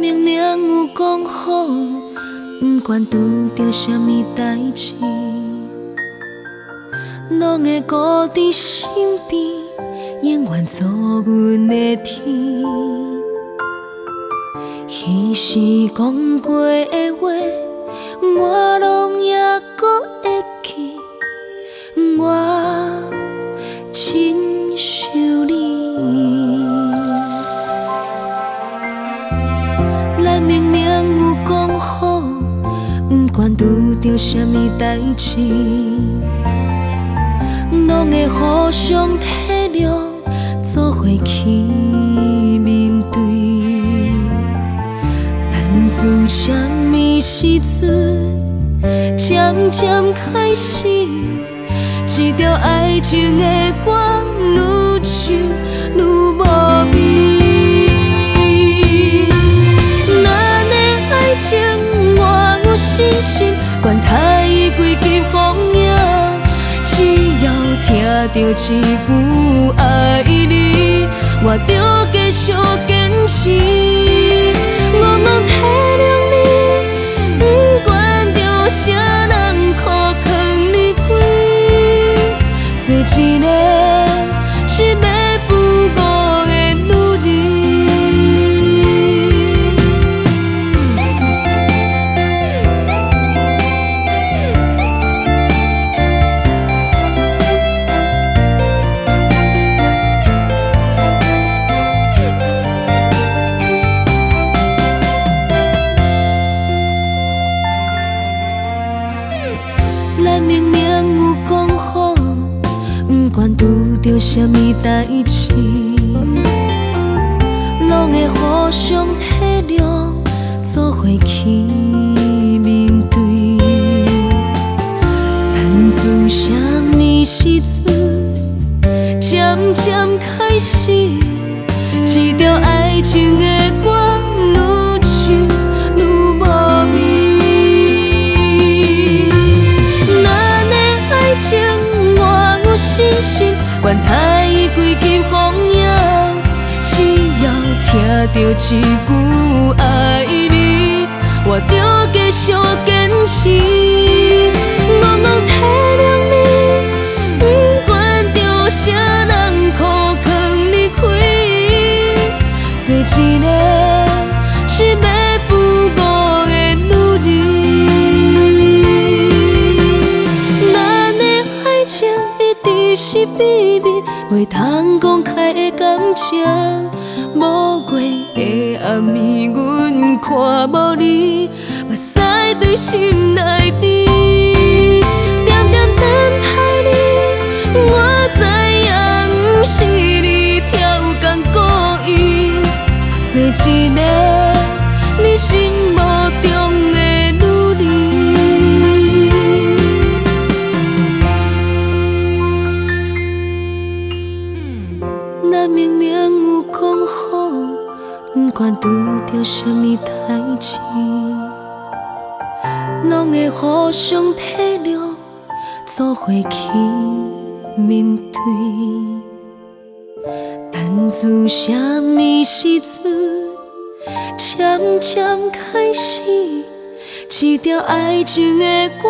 明明有讲好，不管拄着什么代志，拢会顾伫身边，永远做阮的天。彼时讲过的话，我拢还阁会记，我真想你。咱明明有讲好，不管拄着什么代志，拢会互相体谅，做伙去面对。但自什么时阵，渐渐开始，这条爱情的歌愈唱愈无味。咱的爱情我有信心，管他伊几级风影，只要听到一句爱你，我就继续坚持。我能体谅你，不管着啥人苦劝你开，做一个只要不误的女人。咱明明有讲好，不管拄着什么代志，拢会互相体谅，做伙去面对。但自什么时阵，渐渐开始，这条爱情的歌愈唱愈无味。信心，管他伊几级风影，只要听到一句爱你，我就继续坚持。我能体谅你，不管着啥人苦劝你开，做一个只要不误的女人。咱的爱情是秘密，袂通公开的感情。无月的暗暝，阮看无你，目屎对心来甜。点点等待你，我知影不是你挑工故意，做一个你心目中的女人。咱明明有讲好，不管拄着什么代志，拢会互相体谅，做伙去面对。但自什么时阵，渐渐开始，这条爱情的歌